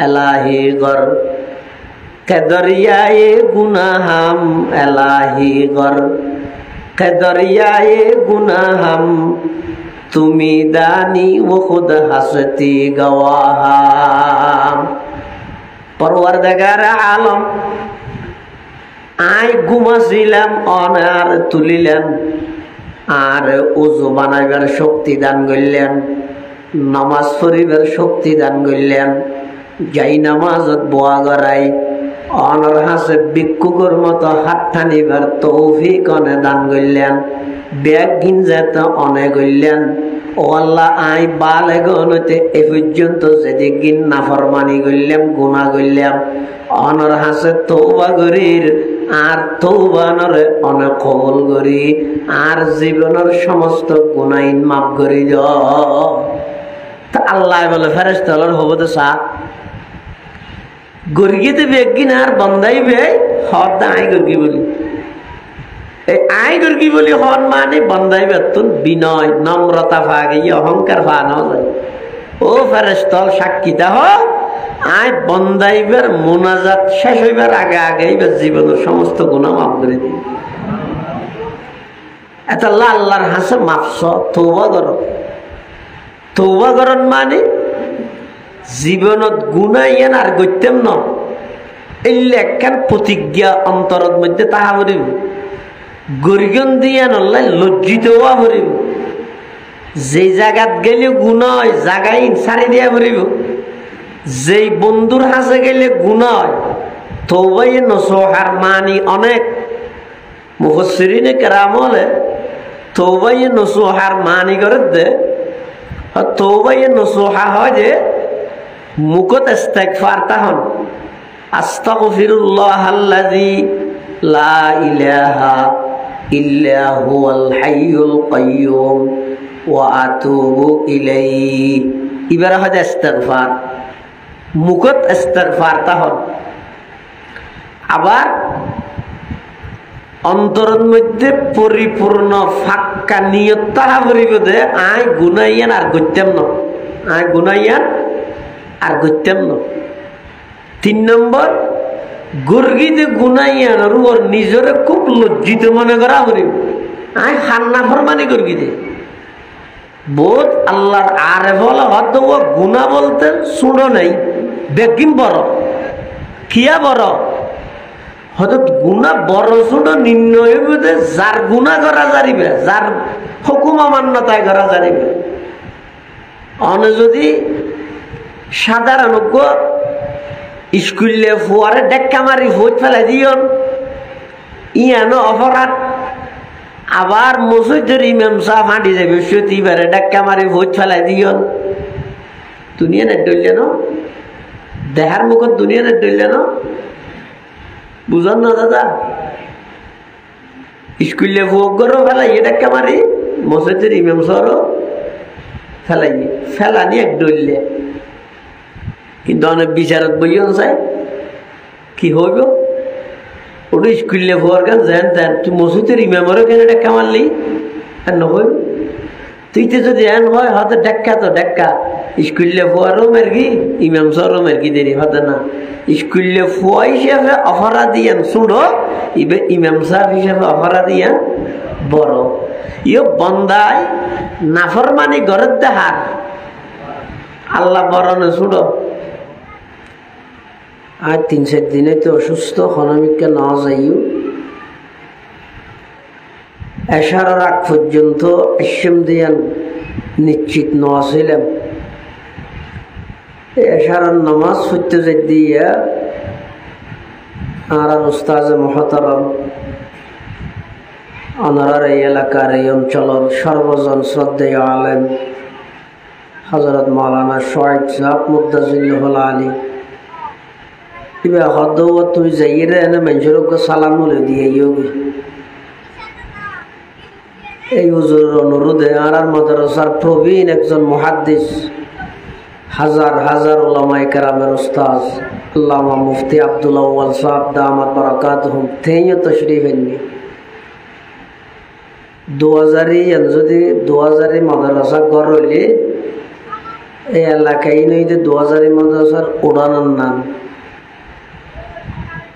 এলাহি গর কে দরিয়ায়ে গুনাহাম এলাহি গর কে দরিয়ায়ে গুনাহাম তুমি দানি ও খুদ হাসতি গওয়াহাম। পরওয়ারদিগার আলম আই ঘুমাছিলাম অনার তুলিলেন আর উজু বানাইবার শক্তি দান করলেন, নামাজ পড়িবার শক্তি দান করলেন, যাই নামাজত বোয়া গড়াই অনর হাসে ভিক্ষুকের মতো হাত টানিবার তৌফিক অনে দান করলেন, ব্যাগ গিঞ্জাত অনে করলেন। ও আল্লাহ আই বালে গনতে এ পর্যন্ত যদি গিন নাফরমানি করলাম গুনাহ করলাম অনর হাসে তওবা করির আর তওবানরে অনেক কবুল করি আর জীবনের সমস্ত গুনাইন মাফ করি দাও। তা আল্লাহ বলে ফেরেশতাদের হবতে সা গর্গিতে বেগিন আর বন্দাই বে হদ আই গর্গি বলি এই আই গর্গি বলি হন মানে বন্দাই বেতুন বিনয় নম্রতা ভাগে অহংকার ভানো যায়। ও ফেরেশতা সাক্ষীতা হ আই বন্দাইবার মোনাজাত শেষ হইবার আগে আগে এবার জীবনের সমস্ত গুনাহ মাফ করে দিই। এত আল্লাহ আল্লাহর হাসে মাফস তওবা করো। তওবা করন মানে জীবনত গুনাইয়েন আর গত্যম ন এলে একখান প্রতিজ্ঞা অন্তরত মধ্যে তাহা করিব গরিগন দিয়া নল্লাই লজ্জিত হওয়া করিব। যে জায়গাত গেলে গুনাহ হয় জায়গায় সারি দিয়া করিব, যেই বন্ধুর হাসে গেলে গুনাহ হয় তওবায়ে নসুহার মানি অনেক। মুফাসসিরিনে কেরাম বলে তওবায়ে নসুহার মানি করে দে তওবায়ে নসুহা হয় যে মুখত ইস্তিগফার তাহন আস্তাগফিরুল্লাহাল্লাযী লা ইলাহা ইল্লা হুয়াল হাইয়ুল কাইয়্যুম ওয়া আতুবু ইলাইহি। এবারে হয় ইস্তিগফার, মুখত ইস্তিগফার তাহন। আবার অন্তরের মধ্যে পরিপূর্ণ ফাক্কা নিয়ত তাহা করিব দে আই গুনাইয়ান আর গত্যম ন, আই গুনাইয়ান আর গত্যম ন। 3 নম্বর গর্গিতে গুনাইয়ান আর ওর নিজরে খুব লজ্জিত মনে করা করিব আই হান্না ফরমানি গর্গিতে বোধ আল্লাহর আরে বলা হয়তো ও গুনাহ বলতে শুনো নাই বেকিম বড় কিয়া বড় হয়তো গুনাহ বড় শুনো নির্ণয় হইবে যার গুনাহ করা যারিবে, যার হুকুম অমান্যতায় করা যারিবে। অন যদি সাধারণ স্কুলে ফুয়ারে ডেক্কা মারি ভোট ফেলাই দিয়ন ইয়ানো অপরাধ। আবার মসজিদের ইমাম সাহেব হাঁটি যাবে সতীবারে ডেক্কা মারি ভোট ফেলাই দিয়ন দুনিয়া না ডইলে ন দেহার মুখত দুনিয়া না ডইলে ন বুঝন না দাদা। স্কুলে ফুয়ারও ফেলাই ডেক্কা মারি মসজিদের ইমাম সাহেবও ফেলাই ফেলানি এক ডইলে কিন্তু অনেক বিচারক বইও চাই কি হইব ওটা স্কুলে হওয়ার গান যেন তেন তুই মসজিদের ইমামেরও কেন ডেক্কা মারলি আর নহইব তুই তো যদি এন হয় হয়তো ডেক্কা তো ডেক্কা স্কুলে হওয়ারও মেরগি ইমাম সাহেবও মেরগি দেরি হতে না। স্কুলে ফুয়া হিসাবে অপরাধীয়ান শুনো ইবে ইমাম সাহেব হিসাবে অপরাধীয়ান বড়। ইয়ে বন্দায় নাফরমানি ঘরের দেহার আল্লাহ বড় না শুনো। আর 3-4 দিনে তো অসুস্থ হনমিককে না যাইও এশারার আগ পর্যন্ত এসম দিয়ান নিশ্চিত নছিলাম। এশারার নামাজ পড়তে যাই দিয়া আর উস্তাজ মহতারাম আনারার এই এলাকার এই অঞ্চলের সর্বজন শ্রদ্ধেয় আলেম হযরত মাওলানা শোয়েব সাহেব মুদ্দাজিল্লাহুল আলী ইবে হদ তুই যাইয়ে এনে মানুষের সালাম বলে দিয়ে এই হুজুরের অনুরোধে আর মাদ্রাসার প্রবীণ একজন মুহাদ্দিস হাজার হাজার উলামায়ে কেরামের উস্তাদ আল্লামা মুফতি আব্দুল আউয়াল সাহেব দামাত বারাকাতুহুম তেইও তশরিফ এনেনি 2000 যদি 2000 মাদ্রাসা গড় হইলে এই এলাকায় নই যে 2000 মাদ্রাসার উড়ানোর নাম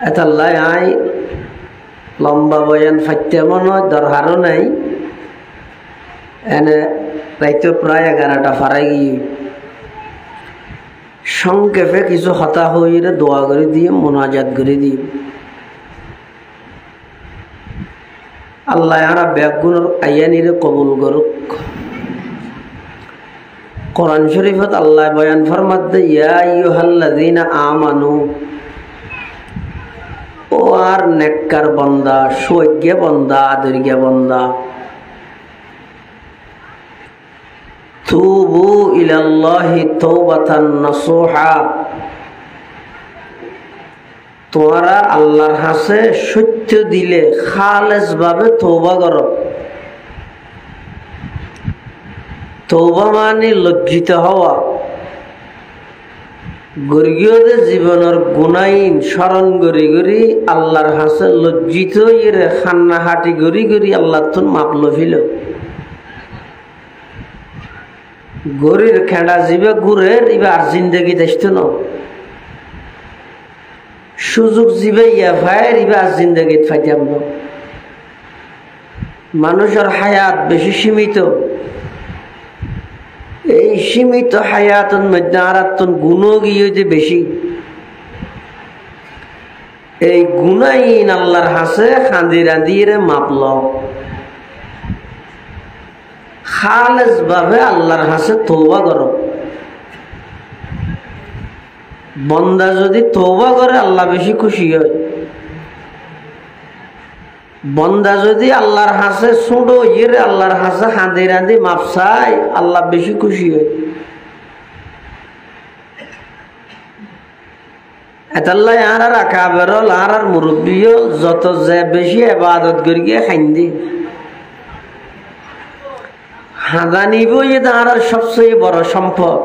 এতাল্লাই আই লম্বা বয়ান ফাইতে মনে হয় দরকারও নাই এনে রাইতে প্রায় 11টা ফারাই গিয়ে সংক্ষেপে কিছু হতা হইলে দোয়া করে দিয়ে মোনাজাত করে দিয়ে আল্লাহ আরা ব্যাগুনের আয়ানিরে কবুল করুক। কোরআন শরীফত আল্লাহ বয়ান ফরমাতে ইয়া আইয়ুহাল্লাযীনা আমানু, ও আর নেককার বান্দা, সৌভাগ্য বান্দা, আদর্য বান্দা, তুবু ইলাল্লাহি তাওবাতান নাসুহা, তোমরা আল্লাহর কাছে সত্য দিলে খালেস ভাবে তওবা করো। তওবা মানে লজ্জিত হওয়া, গর্গীয়দের জীবনের গুনাইন স্মরণ করি করি আল্লাহর কাছে লজ্জিত ইরে খান্নাহাটি করি করি আল্লাহ তুন মাপ লভিল। গরির খেড়া জীবে ঘুরের এবার জিন্দগি দেখতে ন সুযোগ জীবে ইয়া ভাইয়ের এবার জিন্দগিত ফাইতাম ন। মানুষের হায়াত বেশি সীমিত, এই সীমিত হায়াতন মধ্যে আরাতন গুণ গিয়ে যে বেশি, এই গুণাইন আল্লাহর হাসে খান্দি রাঁধিয়ে মাপল। খালেস ভাবে আল্লাহর হাসে তওবা করো। বন্দা যদি তওবা করে আল্লাহ বেশি খুশি হয়। বন্দা যদি আল্লাহর হাসে ছোটো ইয়ে আল্লাহর হাসে হাঁদি রাঁধি মাপ চাই আল্লাহ বেশি খুশি হয়। এতাল্লাই আর আকাবেরল আর মুরব্বীও যত যে বেশি ইবাদত করি গিয়ে খাইন্দি হাঁদা নিব আর সবচেয়ে বড় সম্পদ।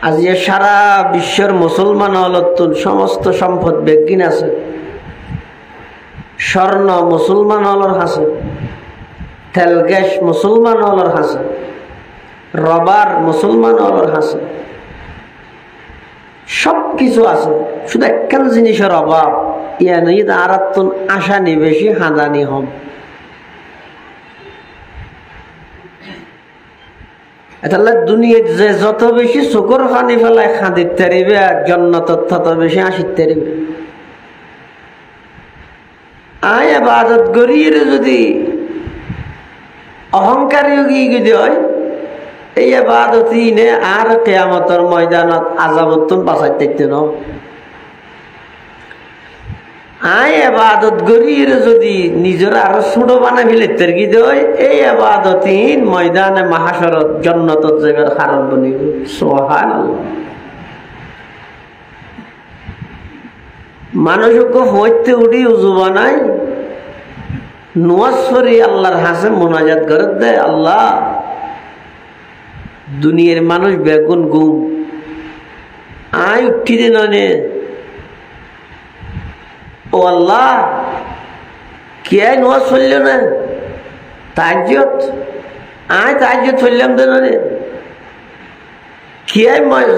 আজ সারা বিশ্বের মুসলমান হলতুন সমস্ত সম্পদ বেগিন আছে। স্বর্ণ মুসলমান হলর হাসে, তেল গ্যাস মুসলমান হলর হাসে, রবার মুসলমান হলর হাসে, সব কিছু আছে। শুধু একখান জিনিসের অভাব, ইয়ানি আরাত্তুন আশা নি বেশি হাঁদানি হম। তাহলে দুনিয়ার যে যত বেশি চোখর পানি ফেলায় খাঁদির তারিবে আর জন্নতত তত বেশি হাসির তারিবে। আয় ইবাদত করিয়ে যদি অহংকারী গিয়ে যদি হয়, এই ইবাদতই নে আর কিয়ামতের ময়দানত আযাবতুন বাঁচাই থাকতে ন। আয় ইবাদত করিয়ে যদি নিজের আরো ছোট বানাই ফেলে তেরগি দেয়, এই ইবাদতই ময়দানে মাহাশরত জান্নাতত যাবার কারণ বনিব। সুবহানাল্লাহ। মানুষকে হইতে উঠি উজু বানাই নোয়াজরি আল্লাহর হাসে মোনাজাত করে দে, আল্লাহ দুনিয়ার মানুষ বেগুন গুম আয় উঠি দে ননে। ও আল্লাহ কে নোয়াজ চলল না তাজ্জত, আয় তাজ্জত চললাম দে ননে। কে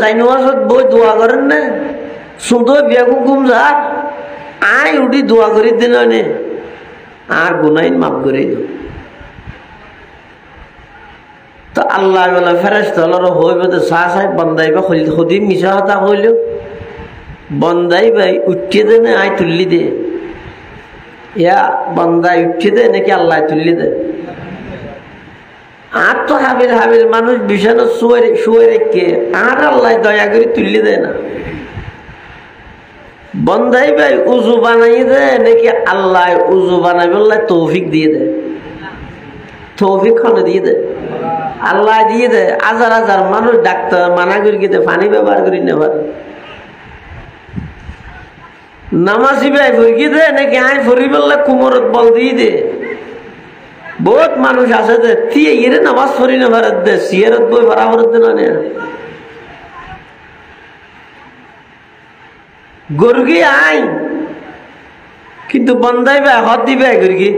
যাই নোয়াজত বই দোয়া করেন না শুধু বেগুন গুম যা আয় উঠি দোয়া করি দিন আর গুনাইন মাফ করে দিও। তো আল্লাহ বলে ফেরেশতা হলো হইব তো সাহ সাহেব বন্দাইবা খুদি মিশা হতা হইল বন্দাই ভাই উঠিয়ে দে না আয় তুললি দে, ইয়া বন্দাই উঠিয়ে দে নাকি আল্লাহ তুললি দে। আর তো হাবিল হাবিল মানুষ বিছানো শুয়ে রেখে আর আল্লাহ দয়া করে তুললি দেয় না। বন্দাই ভাই উজু বানাই দে নাকি আল্লাহ উজু বানাই বললে তৌফিক দিয়ে দে, তৌফিক খানে দিয়ে দে, আল্লাহ দিয়ে দে। হাজার হাজার মানুষ ডাক্তার মানা করি দে পানি ব্যবহার করি নেবার। নামাজি ভাই ভরকি দে নাকি আয় ফরি বললে কুমরত বল দিয়ে দে। বহুত মানুষ আছে যে তিয়ে ইরে নামাজ ফরি নেবার দে সিয়ারত বই বরাবর দে না গর্গি আই কিন্তু বন্দাই ভাই হত দিবে গর্গি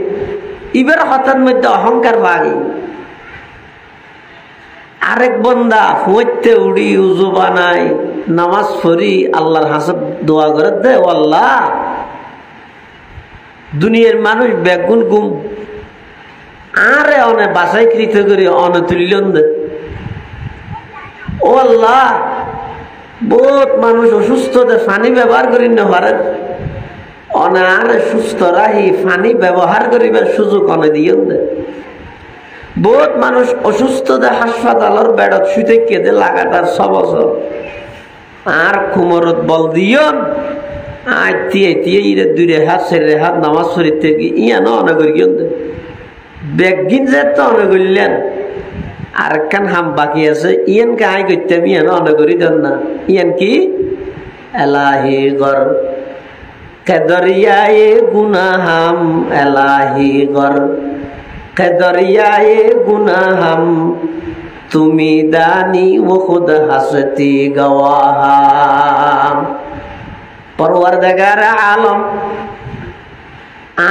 এবার হঠাৎ মধ্যে অহংকার ভাগি আরেক বন্দা হইতে উড়ি উজু বানাই নামাজ পড়ি আল্লাহর হাসব দোয়া করে দে, ও আল্লাহ দুনিয়ার মানুষ বেগুন গুম আরে অনে বাসাই কৃত করি অনতুল্যন দে, ও আল্লাহ বহুত মানুষ অসুস্থ দে পানি ব্যবহার করি না পারে অনারে সুস্থ রাহি পানি ব্যবহার করিবার সুযোগ অনে দিয়ন দে। বহুত মানুষ অসুস্থ দে হাসপাতালের বেড়ত শুতে কেঁদে লাগাতার 6 বছর আর কুমরত বল দিয়ন আইতিয়ে ইরে 2 হাত 4 হাত নামাজ শরীর থেকে ইয়ানো অনে করিয়ন দে বেগিন যে তো অনে করলেন আর কান হাম বাকি আছে ইয়ান কে আই করতাম ইয়ানো অনে করি দেন না। ইয়ান কি এলাহি গর কেদরিয়ায়ে গুনাহাম এলাহি গর কেদরিয়ায়ে গুনাহাম তুমি দানি ও খুদ হাসতি গওয়াহাম। পরওয়ারদিগার আলম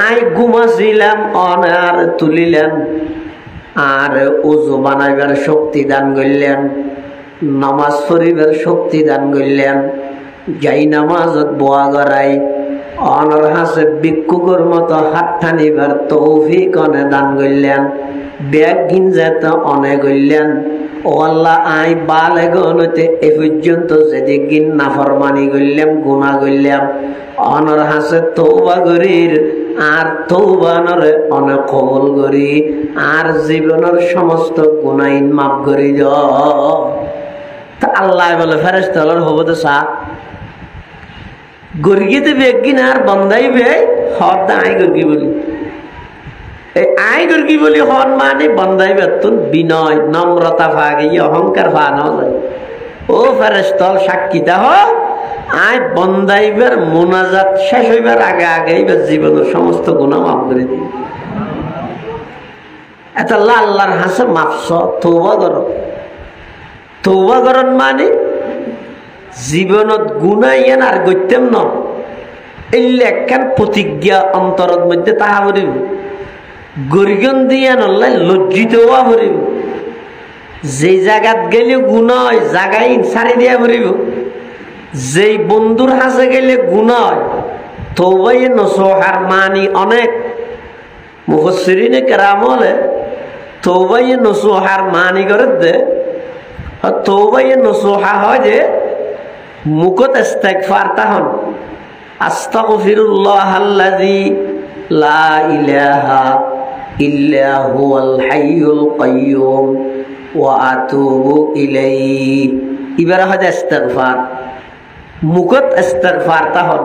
আই ঘুমাছিলাম অনার তুলিলেন আর উজু বানাইবার শক্তি দান করলেন, নামাজ পড়িবার শক্তি দান করলেন, যাই নামাজত বোয়া গড়াই অনর হাসে ভিক্ষুকের মতো হাত টানিবার তৌফিক অনে দান করলেন, ব্যাগ গিঞ্জাত অনে করলেন। ও আল্লাহ আই বালে গনতে এ পর্যন্ত যেদিন নাফরমানি করলাম গুনাহ করলাম অনর হাসে তওবা করির আর তওবানরে অনেক কবুল করি আর জীবনের সমস্ত গুনাহ মাফ করি দাও। তা আল্লাহ বলে ফেরেশতাদের হবতে সা গর্গিতে বেগিন আর বন্দাই বে হদ আই গর্গি বলি এই আই গর্গি বলি হন মানে বন্দাই বেতুন বিনয় নম্রতা ভাগে অহংকার ভানো যায়। ও ফেরেশতা সাক্ষীতা হ আই বন্দাইবার মোনাজাত শেষ হইবার আগে আগে এবার জীবনের সমস্ত গুনাহ মাফ করে দিই। এত আল্লাহর হাসে মাফস তওবা করো। তওবা করন মানে জীবনত গুনাহ ইয়ান আর গইতেম ন এই একখান প্রতিজ্ঞা অন্তরের মধ্যে তাহা করিব গরিগন দিয়া নল্লাই লজ্জিত হওয়া করিব। যে জায়গাত গেলে গুনাহ হয় জায়গায় সারি দিয়া করিব, যেই বন্ধুর হাসে গেলে গুনাহ হয় তওবায়ে নসুহার মানি অনেক মুফাসসিরিনে কেরাম বলে তওবায়ে নসুহার মানি করে দে তওবায়ে নসুহা হয় যে মুখত ইস্তিগফার তাহন আস্তাগফিরুল্লাহাল্লাযী লা ইলাহা ইল্লা হুয়াল হাইয়ুল কাইয়্যুম ওয়া আতুবু ইলাইহি। এবারে হয় ইস্তিগফার মুখত ইস্তিগফার তাহন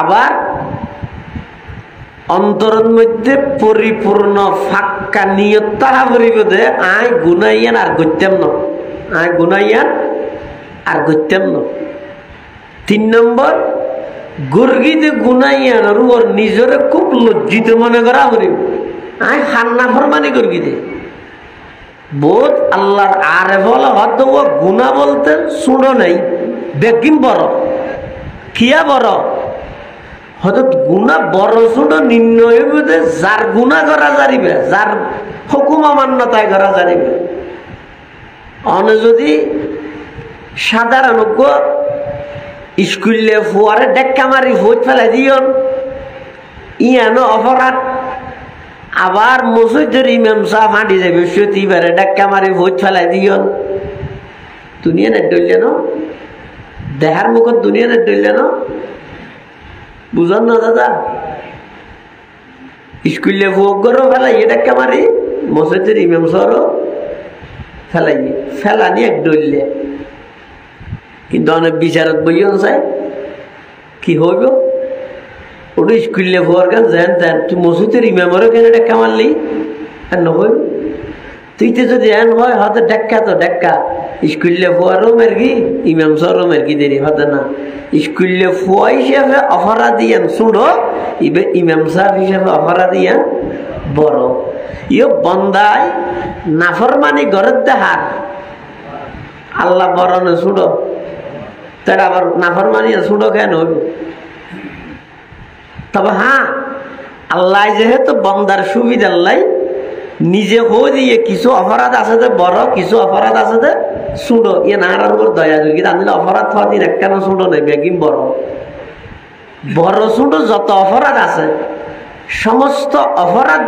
আবার অন্তরের মধ্যে পরিপূর্ণ ফাক্কা নিয়ত তাহা করিব দে আই গুনাইয়ান আর গইতাম না, আই গুনাইয়ান আর গইতাম না। 3 নম্বর গুরগিতে গুনাইয়ান আর ওর নিজরে খুব লজ্জিত মনে করা করিব আই হান্না ফরমানি গুরগিতে বহুত আল্লাহর আরে বলা হয়তো ও গুনাহ বলতে শুনো নাই বেকিম বড় কিয়া বড় হয়তো গুনাহ বড় শুনো নির্ণয় হইবে যার গুনাহ করা যারিবে যার হুকুম অমান্যতায় করা যারিবে। অনে যদি সাধারণ স্কুলে ফুয়ারে ডেক্কা মারি ভোট ফেলাই দিয়ন ইয়ানো অপরাধ। আবার মসজিদের ইমাম সাহেব হাঁটি যাবে সতীবারে ডেক্কা মারি ভোট ফেলাই দিয়ন দুনিয়া না ডইলে ন দেহার মুখত দুনিয়া না ডইলে ন বুঝন না দাদা। স্কুলে ফুয়ারও ফেলাই ডেক্কা মারি মসজিদের ইমাম সাহেবও ফেলাই ফেলানি এক ডইলে কিন্তু অনেক বিচারক বইও চাই কি হইব ওটা স্কুলে হওয়ার গান যেন তেন তুই মসজিদের ইমামেরও কেন ডেক্কা মারলি আর নহইব তুই তো যদি এন হয় হয়তো ডেক্কা তো ডেক্কা স্কুলে হওয়ারও মেরগি ইমাম সাহেবও মেরগি দেরি হতে না। স্কুলে ফুয়া হিসাবে অপরাধী আন শুনো ইবে ইমাম সাহেব হিসাবে অপরাধী আন বড় ইয়ে বন্দায় নাফরমানি ঘরের দেহার আল্লাহ বড় না শুনো তারা আবার নাফরমানি শুনো কেন হইব। তবে হ্যাঁ আল্লাহ যেহেতু বন্দার সুবিধা আল্লাহ নিজে হয়ে দিয়ে কিছু অপরাধ আছে যে বড়, কিছু অপরাধ আছে যে ছোট। ইয়ে নাহার উপর দয়া করি কিন্তু অপরাধ ফাদিন একখানা ছোট নেই, বেগিন বড় বড় ছোট যত অপরাধ আছে সমস্ত অপরাধ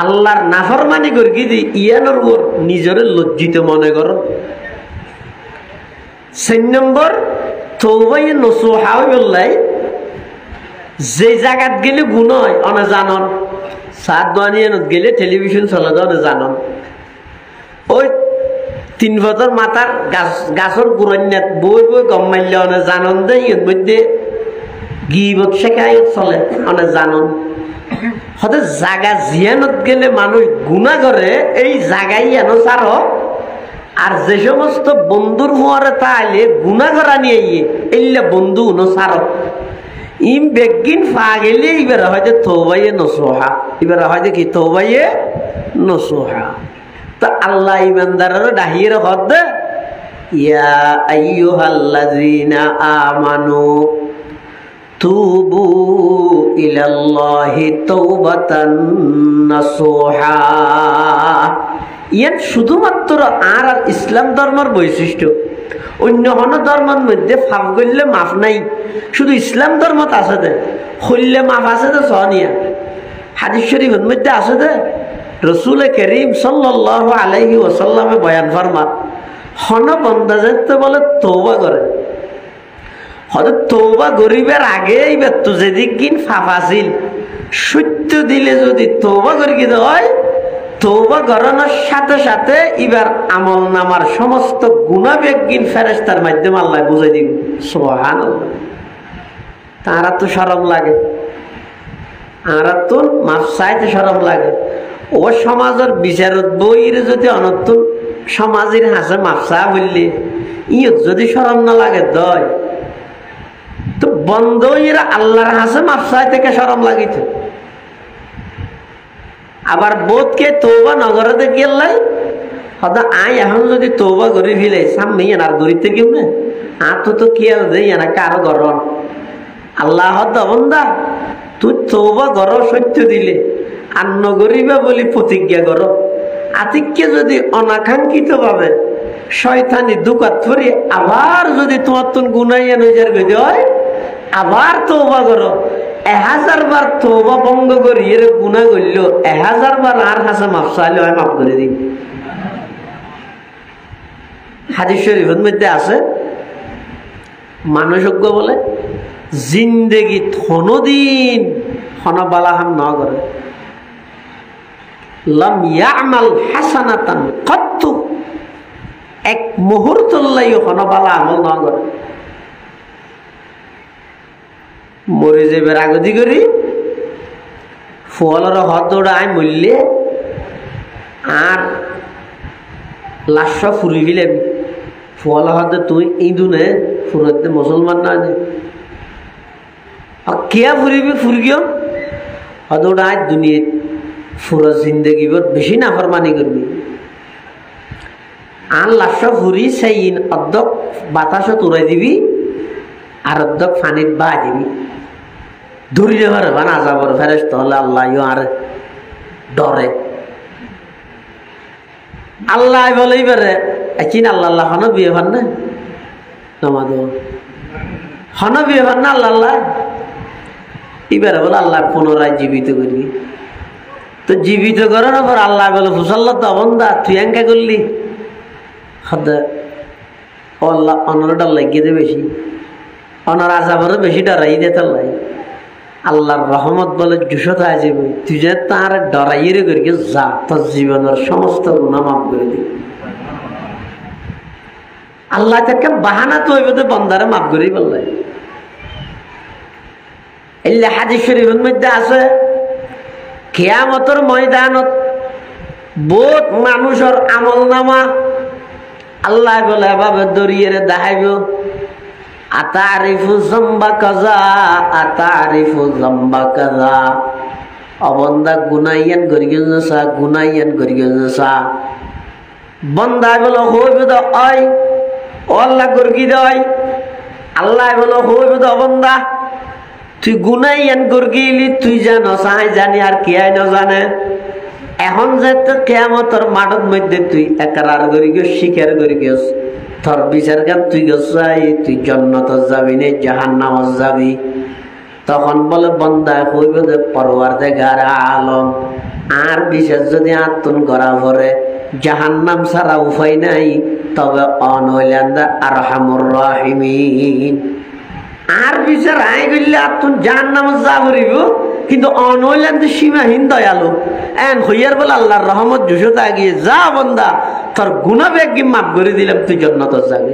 আল্লাহর নাফরমানি করি দি ইয়ানোর উপর নিজের লজ্জিত মনে করো। 4 নম্বর তওবাই নসুহা হইলাই যে জায়গাত গেলে গুণ হয় অনে জানন, সাত দোয়ানিয়ানত গেলে টেলিভিশন চলে অনে জানন, ওই 3 বছর মাথার গাছর গুরন্যাত বই বই গম মারলে অনে জানন দে ইয়ের মধ্যে গিবত শেখায় চলে অনে জানন। হতে জাগা জিয়ানত গেলে মানুষ গুণা করে এই জাগাই এন চার। আর যে সমস্ত বন্ধুর মোয়ারে তাইলে গুণা করা নিয়ে এলে বন্ধু উনো চার। ইম বেগিন ফা গেলে এবার হয়তো তওবায়ে নসুহা, এবার হয়তো কি তওবায়ে নসুহা। তা আল্লাহ ইমানদারের ডাহিয়ে হদ ইয়া আইয়ুহাল্লাযীনা আমানু তুবু ইলাল্লাহি তাওবাতান নাসুহা। ইয়ান শুধুমাত্র আর ইসলাম ধর্মের বৈশিষ্ট্য, অন্য কোনো ধর্মের মধ্যে ফাফ করলে মাফ নাই, শুধু ইসলাম ধর্মত আছে দে হইলে মাফ আছে দে সনিয়া। হাদিস শরীফের মধ্যে আছে দে রসুল করিম সাল্লাল্লাহু আলাইহি ওয়াসাল্লামে বয়ান ফরমান হন বন্দা যেতে বলে তওবা করে, হয়তো তওবা গরিবের আগে এইবার তো যেদিক কিন ফাফ আছিল সত্য দিলে যদি তওবা করি কি হয়, তওবা করানোর সাথে সাথে এবার আমল নামার সমস্ত গুণাবেগহীন ফেরেশতার মাধ্যমে আল্লাহ বুঝাই দিব। সুবহানাল্লাহ। তারা তো শরম লাগে, আর তো মাফ চাইতে শরম লাগে। ও সমাজের বিচারত বইয়ের যদি অনতুন সমাজের হাসে মাফ চা বললে ইয়ত যদি শরম না লাগে দয় তো বন্ধ এরা আল্লাহর হাসে মাফ চাই থেকে শরম লাগিত। আবার বোধকে তওবা নগরতে গেলাই হয়তো আই এখন যদি তওবা করে ফেলে সামনে আর গরিতে কেউ না আর তো খেয়াল দেই না কারো গরম আল্লাহ হদ বন্দা তুই তওবা কর সত্য দিলে আর নগরিবা বলি প্রতিজ্ঞা কর। আতিককে যদি অনাকাঙ্ক্ষিত ভাবে শয়তানি দুকাত ধরে আবার যদি তোমার তুন গুনাইয়া নজর গেছে হয় আবার তওবা করো, 1000 বার তওবা ভঙ্গ করি এর গুনাহ করল 1000 বার আর হাসে মাফ চাইলে হয় মাফ করে দিন। হাদিস শরীফের মধ্যে আছে মানুষজ্ঞ বলে জিন্দেগি থনদিন হনবালাহাম ন করে লাম ইয়ামাল হাসানাতান কত্তু এক মুহূর্ত লাই হনবালা আমল ন করে মরে যাবে রাগদি করি ফলের হদ দৌড়ায় মরলে আর লাশ ফুরি ফিলাবি ফল হদে তুই ইঁদুনে ফুরতে মুসলমান না কিয়া ফুরিবি ফুরগিও হদৌড়ায় দুনিয়া ফুরা জিন্দগি বেশি নাফরমানি করবি আর লাশ ফুরি সেই অর্ধক বাতাসত উড়াই দিবি আর অর্ধক ফানিত বা দিবি ধরিলে পারে বা না যাবার ফেরেশতা হলে আল্লাহ আর ডরে আল্লাহ বলেই পারে চিন আল্লাহ আল্লাহ হন বিয়ে ভান না নমাদ হন বিয়ে ভান না আল্লাহ আল্লাহ এবারে বলে আল্লাহ পুনরায় জীবিত করবি। তো জীবিত করার পর আল্লাহ বলে ফুসাল্লাহ তো বন্দা তুই এঙ্কা করলি হদে আল্লাহ অনরটা লাগিয়ে দে বেশি অনর আজাবরে বেশি ডরাই দে তার লাই আল্লাহর রহমত বলে জুসত হয়ে যাবে তুই যে তার ডরাইয়ে করি যা তোর জীবনের সমস্ত গুনাহ মাফ করে দিবি। আল্লাহ তাকে বাহানা তো হইব বন্দারে মাফ করেই বললে। এই হাদিস শরীফের মধ্যে আছে কিয়ামতের ময়দানত বহুত মানুষের আমল নামা আল্লাহ বলে এভাবে দরিয়ে দেখাইব আতারিফু জম্বা কাজা আতারিফু জম্বা কাজা অবন্দা গুনাইয়ান করি গেছা গুনাইয়ান করি গেছা বন্দা বলো হইব তো ওই আল্লাহ গর্গি দয় আল্লাহ বলো হইব তো বন্দা তুই গুনাইয়ান গর্গিলি তুই জানো সাই জানি আর কি আই না জানে এখন যে কিয়ামতের মাঠের মধ্যে তুই একরার করি গিয়ে স্বীকার করি গিয়েছ তোর বিচার কাম তুই গেছাই তুই জান্নাত যাবি না জাহান্নামত যাবি, তখন বলে বান্দা কইবে যে পরওয়ারদিগার আলম আর বিচার যদি আত্মন করা পড়ে জাহান্নাম ছাড়া উপায় নাই, তবে অনইলান্দা আরহামুর রাহিমিন আর বিচার আই গেলে আত্মন জাহান্নামত যা করিব, কিন্তু অনইলান্দা সীমাহীন দয়ালু এন হইয়ার বলে আল্লাহর রহমত জুসত আগিয়ে যা বান্দা তোর গুনাহ বেগি মাফ করে দিলাম তুই জান্নাতে যাবি।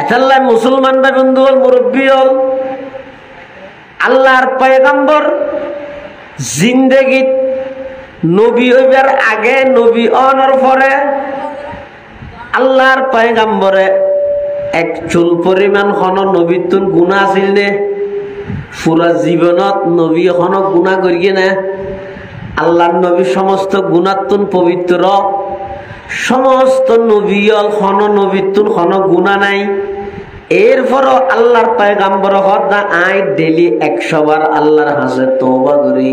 এতাল্লাহ মুসলমান ভাই বন্ধু হল মুরব্বী হল আল্লাহর পয়গম্বর জিন্দেগিত নবী হইবার আগে নবী অনর পরে আল্লাহর পয়গম্বরে এক চুল পরিমাণ হন নবীতুন গুণা আছিল নে? পুরা জীবনত নবী হন গুণা করিয়ে না? আল্লাহর নবী সমস্ত গুণাতুন পবিত্র, সমস্ত নবী হন নবীতুন হন গুণা নাই। এরপরও আল্লাহর পয়গম্বর হদ না আই ডেলি 100 বার আল্লাহর হাসে তওবা করি,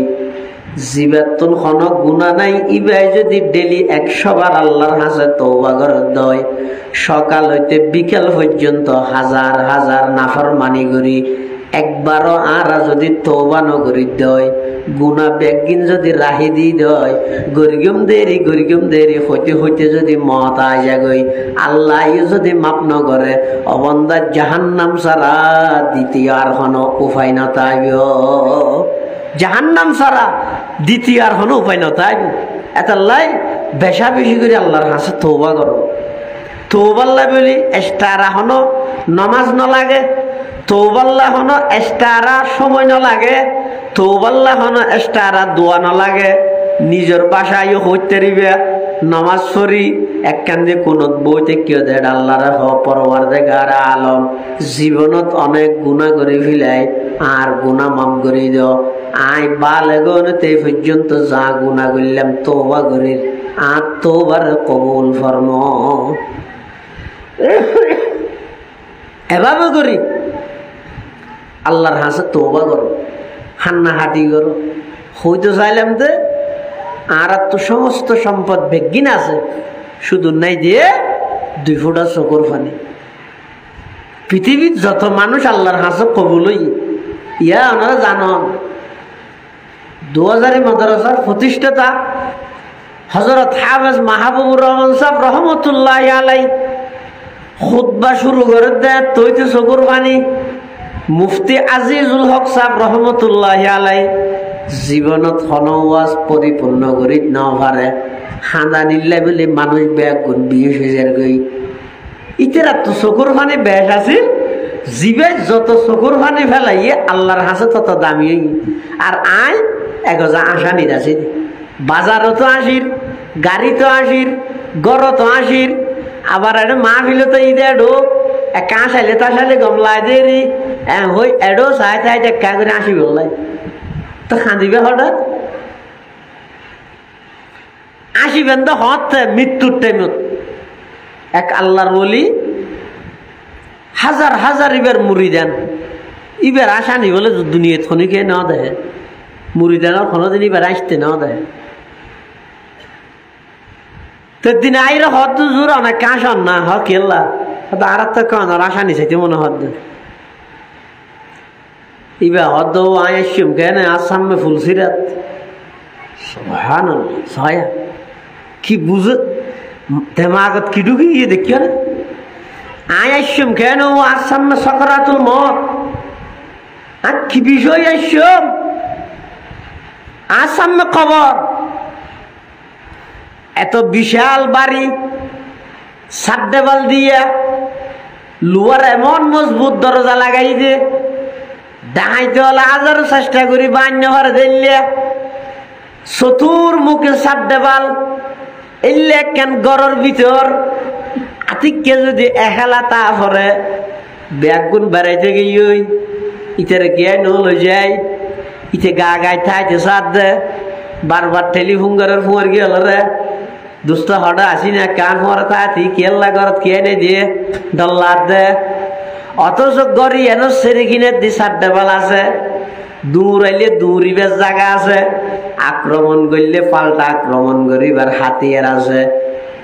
জীবাতুন হন গুণা নাই ইবাই যদি ডেলি 100 বার আল্লাহর হাসে তওবা করে দয়, সকাল হইতে বিকেল পর্যন্ত হাজার হাজার নাফরমানি করি একবারও আর যদি তওবা নগরি দয়, গুণা বেগিন যদি রাহি দি দয়, গরিগম দেরি হইতে হইতে যদি মত আইয়া গই আল্লাহ যদি মাপ নগরে অবন্দা জাহান্নাম ছাড়া দ্বিতীয় আর হন উপায় না তাইব, জাহান্নাম ছাড়া দ্বিতীয় আর হন উপায় না তাইব। এতাল্লাই বেশা বেশি করে আল্লাহর হাসে তওবা করো। তওবাল্লাহ বলি এস্তারা হন নামাজ ন লাগে, তওবাল্লাহ হন এস্তারা সময় ন লাগে, তওবাল্লাহ হন এস্তারা দোয়া ন লাগে, নিজের বাসায় হইতে দিবে নামাজ পড়ি একখান দিয়ে কোন বইতে কেউ দেয় আল্লাহর পরওয়ারদিগার আলম জীবনত অনেক গুণা করে ফেলাই আর গুণা মাম করে দিও আই বালেগনতে পর্যন্ত যা গুণা করলাম তওবা করি আর তওবার কবুল ফরমো। এভাবে করি আল্লাহর হাসে তওবা করো, হান্না হাঁটি করো। হইতে চাইলাম যে আর তো সমস্ত সম্পদ বেগিন আছে, শুধু নাই দিয়ে 2 ফোঁটা চোখের পানি। পৃথিবীর যত মানুষ আল্লাহর হাসে কবুল ইয়া ওনারা জানো 2000 মাদ্রাসার প্রতিষ্ঠাতা হযরত হাফেজ মাহবুবুর রহমান সাহেব রহমতুল্লাহ আলাই খুতবা শুরু করে দেয় তৈতে চকুর পানি। মুফতি আজিজুল হক সাহেব রহমতুল্লাহ আলাই জীবনত হনওয়াজ পরিপূর্ণ করি নভারে হাঁদা নিলে বলে মানুষ ব্যাগ গুণ 20,000 গই ইতেরা তো চকুর পানি বেশ আছিল, জীবে যত চকুর পানি ফেলাইয়ে আল্লাহর হাসে তত দামি। আর আই এগজা আশা নিরাছি, বাজারও তো আসির, গাড়ি তো আসির, গড় তো আসির, আবার এডো মাহফিলে তো ঈদে এডো কাঁচ আইলে তাসাইলে গমলাই দেরি হই এডো চাই চাই দেখা করে আসি বললাই তো খাঁদিবে হঠাৎ আসিবেন তো হত মৃত্যুর টাইমত। এক আল্লাহর বলি হাজার হাজার ইবার মুড়ি দেন, ইবার আশা নি বলে দুনিয়া খনিকে না দেয় মুড়ি দেন কোনোদিন ইবার আসতে না দেয়। তো দিন আইরে হদ জোর অনেক কাঁস না হ কেল্লা আর তো কেন আশা নি চাইতে মনে হদ ইবা হদ আইসম কেন আসামে ফুলসিরাত সুবহানাল্লাহ সয়া কি বুঝে দেমাগত কি ঢুকি গিয়ে দেখিও না আইসম কেন আসামে সকরাতুল মত আর কি বিষয় আইসম আসামে খবর এত বিশাল বাড়ি সাদ্দেবাল দিয়া লোয়ার এমন মজবুত দরজা লাগাই দে ডাইতে হলে হাজারো চেষ্টা করি বান্য ঘরে দিলে চতুর মুখে সাদ্দেবাল এলে কেন গড়ের ভিতর আতিককে যদি এখালা তা পরে ব্যাগুন বেড়াইতে গিয়ে ইতারে গিয়ে নল যায় ইতে গা গাই থাইতে সাদ দে বারবার টেলিফোন করার ফুয়ার গিয়ে হল রে দুষ্ট হঠাৎ আসি না কান হওয়ার থাকি কেল্লা ঘর খেয়ে নে দিয়ে ডল্লার দে অথচ গড়ি এন সেরে কিনে দি সাড্ডে বেল আছে দূর আইলে দূরিবের জায়গা আছে আক্রমণ করলে পাল্টা আক্রমণ করিবার হাতিয়ার আছে,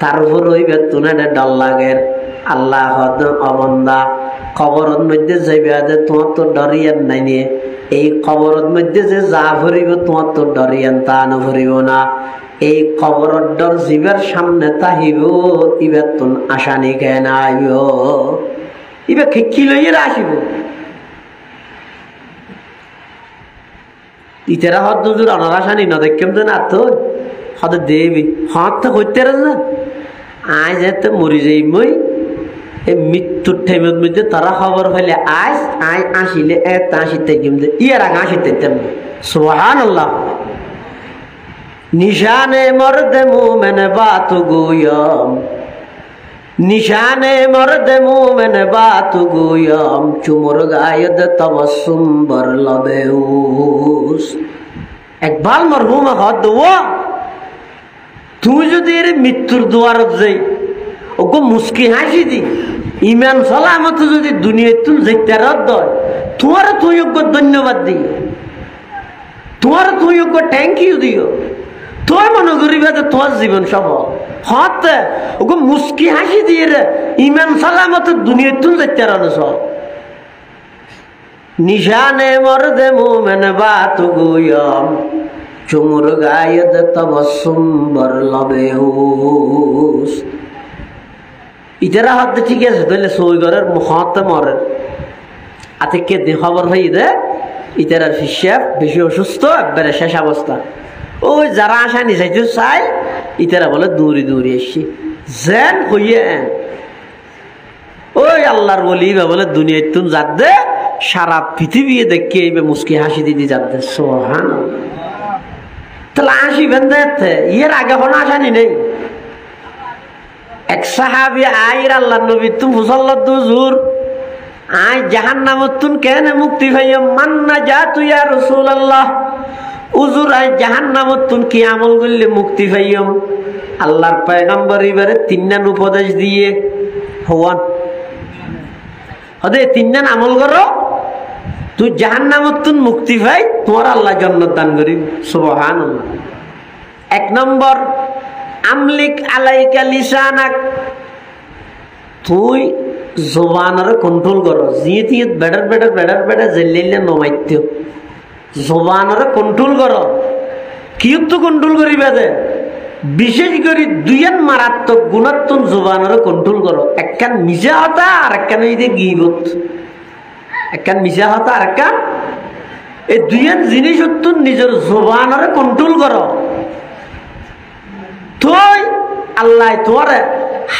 তারপর হইবে তুনে ডর লাগে। আল্লাহ অবন্দা খবরের মধ্যে যাইবে তোমার তো ডরিয়ান নাই নিয়ে, এই খবরের মধ্যে যে যা ভরিব তোমার তো ডরিয়ান তা নভরিব না। এই খবরের ডর জীবের সামনে তাহিব, ইবার তুন আসানি কেন আইব, ইবার খেকি লইয়ে আসিব। ইতারা হদ দুজুর অনারাসানি ন দেখেম তো না তো হতে দেবি হত তো করতে না। আজ যেতে মরি যাই মই এই মৃত্যুর টাইমের মধ্যে তারা খবর হইলে আজ আই আসিলে এত আসিতে কিন্তু ইয়ার আগে আসিতে সুবহানাল্লাহ। নিশানে মর্দে মুমেন বাত গুয়ম, নিশানে মর্দে মুমেন বাত গুয়ম, চুমর গায়দ তবসুম বর লবেউস। একবার মরহুম হদ দোয়া তুই যদি এর মৃত্যুর দুয়ারত যাই ওকে মুস্কি হাসি দি ইমান সালামত যদি দুনিয়ায় তুল যেতে রদ তোমার তুই ওকে ধন্যবাদ দিও, তোমার তুই ওকে থ্যাংক ইউ দিও। তোর মনে করিবে তোমার জীবন সফল হতে ওকে মুস্কি হাসি দিয়ে রে ইমান সালামত দুনিয়ায় তুল যেতে রদ সব। নিশানে মর্দে মুমেন বাত গুয়ম, চুমুর গায়দ তবসুম বর লবেউস। ইতারা হতে ঠিক আছে তাহলে সই ঘরের হতে মরে আতে কে দিন খবর হয়ে দে ইতারার হিসাব বেশি অসুস্থ একবারে শেষ অবস্থা। ওই যারা আসা নিচাইতে চাই ইতারা বলে দৌড়ি দৌড়ি এসছি যেন হইয়ে ওই আল্লাহর বলি বলে দুনিয়ায় তুমি যাত দে সারা পৃথিবী দেখে এইবে মুস্কি হাসি দিদি যাত দে সুবহানাল্লাহ। তাহলে আসিবেন দেখতে ইয়ের আগে কোনো আসানি নেই। এক সাহাবি আইর আল্লাহ নবী তুমি মুসল্লাত দুজুর আই জাহান্নামত তুন কেন মুক্তি ভাইয়া মান্না যা তুই ইয়া রাসূলুল্লাহ, উজুর আই জাহান্নামত তুন কি আমল করলে মুক্তি ভাইয়ম। আল্লাহর পয়গম্বর এবারে তিনজন উপদেশ দিয়ে হওয়ান হদে তিনজন আমল করো তুই জাহান্নামত তুন মুক্তি ভাই তোমার আল্লাহ জান্নাত দান করিব সুবহানাল্লাহ। এক নম্বর আমলিক আলাইকা লিসানাক, তুই জবানের কন্ট্রোল করো জিয়ে বেটার বেটার বেটার বেটার জেলিলে নমাইত জবানের কন্ট্রোল করো। কি তো কন্ট্রোল করিবে দে বিশেষ করে দুইয়ের মারাত্মক গুণাত্মক জবানের কন্ট্রোল করো। একখান মিশা হতা আর একখান হইতে গিবত, একখান মিশা হতা আর একখান এই দুইয়ের জিনিস নিজের জবানের কন্ট্রোল করো। তুই আল্লাহ তোমার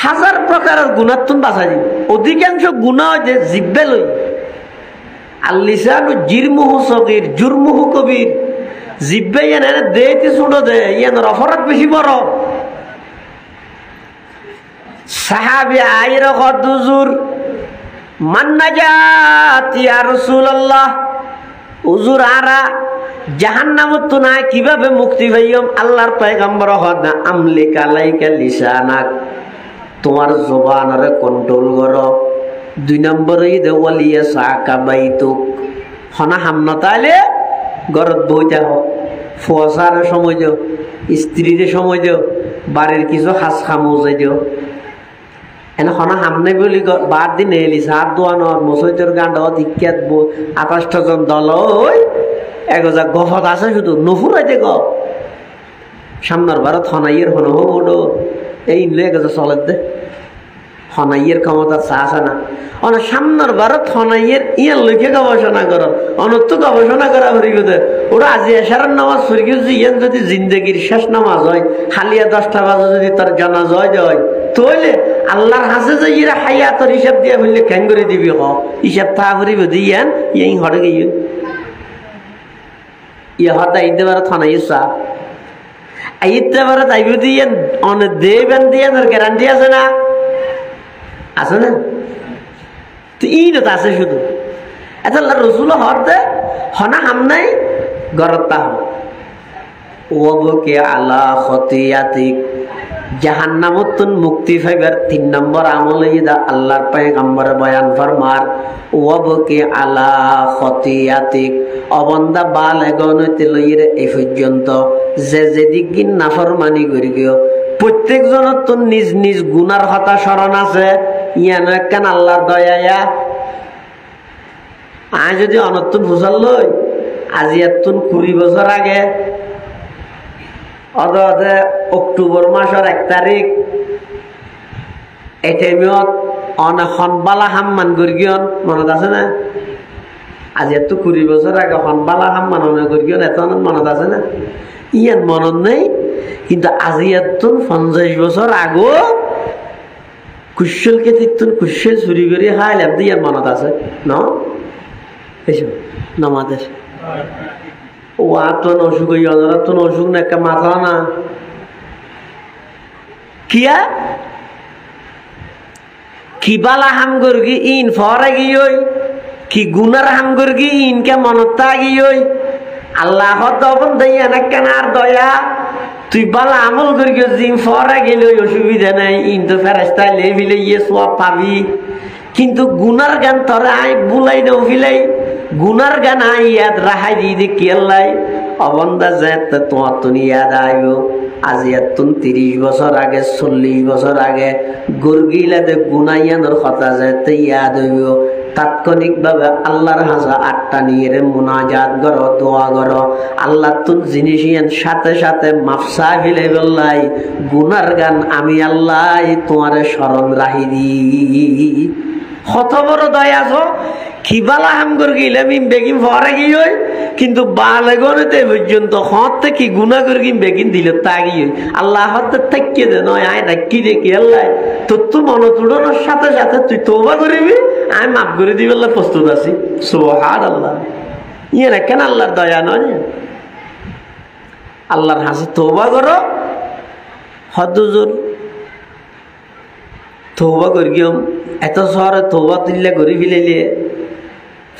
হাজার প্রকারের গুণাত্মক বাঁচা দিব। অধিকাংশ গুণা যে জিব্বে লই আল্লিসানু জিরমুহু সগীর জুরমুহু কবির, জিব্বে এনে দেইতে ছোট দে ইয়ানোর অপরাধ বেশি বড়। সাহাবী আইরা কদুজুর মান্নাজাত ইয়া রাসূলুল্লাহ, হুজুর আরা জাহান্নামত না কিভাবে মুক্তি পাইম। আল্লাহর পয়গম্বর হদা আমলিক আলাইকা লিসানাক, তোমার জবানরে কন্ট্রোল করো। দুই নম্বরে দে ওয়ালিয়া সাকা বাইতুক, হনা হামনা তাইলে ঘরত বই যাও ফসার সময় যাও স্ত্রীর সময় যাও বাড়ির কিছু হাস খামো যাই যাও এনে হনা হামনে বলি বার দিন এলি সাত দোয়ানোর মসজিদের গান্ড ইজ্ঞাত 28 জন দল ওই এগোজা গফত আছে শুধু নফুরাইতে গ সামনের ভারত হনাইয়ের হন হোডো এই এগোজা চলে দে হনাইয়ের ক্ষমতা চা আছে না অনেক সামনের ভারত হনাইয়ের ইয়ার লোকে গবেষণা করো অনত্য গবেষণা করা হরিব দে ওরা আজি এশারের নামাজ ফরিকে ইয়ান যদি জিন্দগির শেষ নামাজ হয় হালিয়া 10টা বাজে যদি তার জানাজ হয় তইলে আল্লাহর হাসে যে ইরা হায়াতর হিসাব দিয়া বললে কেন করে দিবি হ হিসাব তা করিব দিয়ান এই হড়ে গিয়ে ইয়া হতা ইতে বার থানাই সা আইতে বার তাইব দিয়ান অন দেবেন দিয়ান আর গ্যারান্টি আছে না না তো ইনো তো আছে শুধু এত আল্লাহ রসুল হরতে হনা হাম নাই গরতা হ ওবকে আলা খতিয়াতিক জাহান্নামতুন মুক্তি পাইবার 3 নম্বর আমল ইদা আল্লাহর পয়গম্বর বয়ান ফরমার ওয়াবকি আলা খতিয়াতিক অবন্দা বালেগন হইতে লইরে এই পর্যন্ত যে যেদিক গিন নাফরমানি করি গিয়েও প্রত্যেক জনের তো নিজ নিজ গুনার হতা স্মরণ আছে। ইয়ানো একখান আল্লাহর দয়া আয় যদি অনতুন ফুসাল লই আজি এতুন 20 বছর আগে অক্টোবর মাসের 1 তারিখ এটেমিয়ত অনেক হনবালা হাম্মান গর্গিয়ন মনত আছে না? আজি এত 20 বছর আগে হনবালা হাম্মান অনেক গর্গিয়ন এত মনত আছে না? ইয়ান মনত নেই, কিন্তু আজি এতুন 50 বছর আগো কুশলকে তিতুন কুশল চুরি করে খাইলাম ইয়ান মনত আছে ন? এইসব নমাদের ও আতন অসুখ অনরাতন অসুখ না একটা মাথা না কিয়া কিবালা হাম গর্গি ইন ফরে গিয়ে কি গুনার হাম গর্গি ইনকে মনতা গিয়ে আল্লাহ তখন দইয়া না কেন আর দয়া তুই বালা আমল করি জিম ফরে গেলে অসুবিধা নাই, ইন তো ফেরেস্তা লেভিলে ইয়ে সব পাবি। কিন্তু গুনার গান তোরা আই বুলাই দেও ফিলাই গুনার গান আই ইয়াদ রাহাই দিয়ে কি আল্লাহ অবন্দা যেত তোমার তুমি ইয়াদ আইব আজি এতুন 30 বছর আগে 40 বছর আগে গর্গিলাতে গুনাইয়ানোর কথা যেতে ইয়াদ হইব। তাৎক্ষণিকভাবে আল্লাহর হাজা 8টা নিয়ে মুনাজাত করো, দোয়া করো। আল্লাহ তুন জিনিস সাথে সাথে মাফসা ফিলে বললাই গুনার গান আমি আল্লাহ তোমার স্মরণ রাহি দি। কত বড় দয়া আছো কিবালা হাম করে গেলাম বেগিন ফরে গিয়ে কিন্তু বালেগনেতে পর্যন্ত হতে কি গুণা করে বেগিন দিল তা গিয়ে আল্লাহ হতে থাকিয়ে দে নয় আয় রাখি দেখি আল্লাহ তোর তো মনোতুড়ানোর সাথে সাথে তুই তওবা করিবি আমি মাফ করে দিবি আল্লাহ প্রস্তুত আছি। সুবহানাল্লাহ। ইয়ে না কেন আল্লাহর দয়া নয়? আল্লাহর হাসে তওবা করো হদুজুর তওবা করি এত শহরে তওবা তুললে করে ফেলাইলে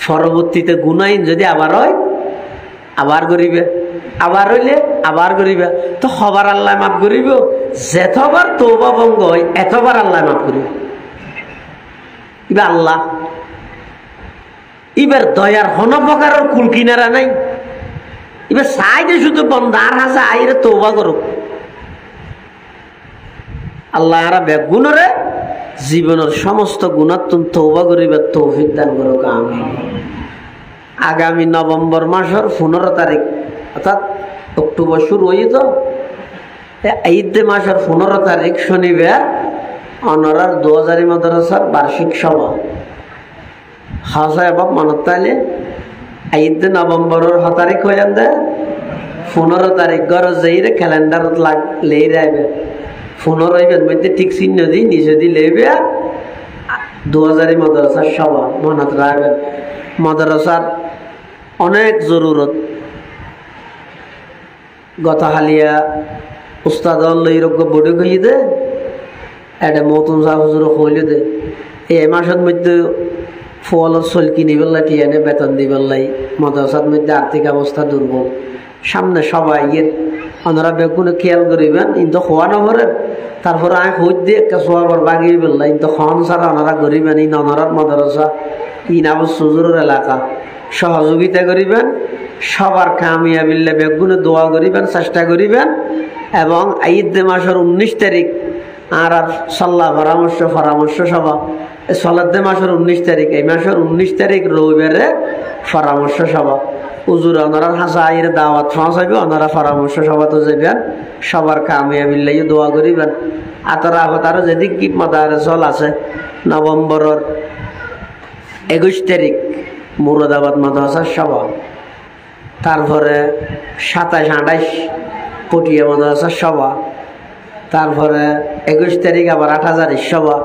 পরবর্তীতে গুনাইন যদি আবার হয় আবার করিবে, আবার হইলে আবার করিবে, তো সবার আল্লাহ মাফ করিব। যেতবার তওবা ভঙ্গ হয় এতবার আল্লাহ মাফ করিব। এবার আল্লাহ এবার দয়ার হন প্রকারের কুল কিনারা নাই। এবার চাই যে শুধু বন্ধার হাসে আইরে তওবা করো। আল্লাহ আরা বেগুনরে জীবনের সমস্ত গুণাত্ম তওবা করিবার তৌফিক দান করুক আমিন। আগামী নভেম্বর মাসের 15 তারিখ অর্থাৎ অক্টোবর শুরু হয়ে তো ঈদ মাসের 15 তারিখ শনিবার অনরার 2000 মাদ্রাসার বার্ষিক সভা হাসা এবং মানত তাইলে ঈদ নভেম্বরের 6 তারিখ হয়ে যান 15 তারিখ গড় যাইরে ক্যালেন্ডার লাগ লেই রাইবে 15 ইবের মধ্যে ঠিক চিহ্ন দিই নিচে দি লেবে 2000 মাদ্রাসার সভা মনত রাখবেন। মাদ্রাসার অনেক জরুরত গতহালিয়া উস্তাদ এইরকম বডি কইয়ে দে এটা মতন যা হুজুর হইলে দে এই মাসের মধ্যে ফলের চল কিনি বেলা টিয়ানে বেতন দিবেলাই মাদ্রাসার মধ্যে আর্থিক অবস্থা দুর্বল। সামনে সবাই ইয়ের ওনারা বেগুনে খেয়াল করিবেন কিন্তু খোয়া নভরেন তারপরে আমি খোঁজ দিয়ে একটা সোয়াবার বাগিয়ে বেললাই কিন্তু খন ছাড়া ওনারা করিবেন এই ননরার মাদ্রাসা ইনাবুর সুজুরের এলাকা সহযোগিতা করিবেন। সবার কামিয়াবিল্লা বেগুনে দোয়া করিবেন, চেষ্টা করিবেন। এবং ঈদ মাসের 19 তারিখ আর সাল্লাহ পরামর্শ সভা সলাদ্দে মাসের 19 তারিখ এই মাসের 19 তারিখ রবিবারে পরামর্শ সভা হুজুর ওনারা হাসা আইয়ের দাওয়াত পৌঁছাইবে ওনারা পরামর্শ সভা তো যাবেন। সবার কামিয়াবিল্লাই দোয়া করিবেন। আতরা হতারও যেদিক কি মাদ্রাসা আছে নভেম্বরের 21 তারিখ মুরাদাবাদ মাদ্রাসার সভা, তারপরে 27-28 পটিয়া মাদ্রাসার সভা, তারপরে 21 তারিখ আবার 8,000 সভা,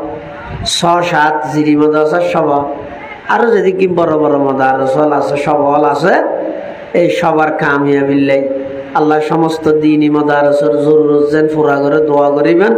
6-7 জিরি মাদ্রাসার সভা, আরো যদি কি বড় বড় মাদ্রাসা আছে সবল আছে। এই সবার কামিয়াবিল্লাই আল্লাহ সমস্ত দিনই মাদ্রাসার জরুরত যেন পুরা করে দোয়া করিবেন।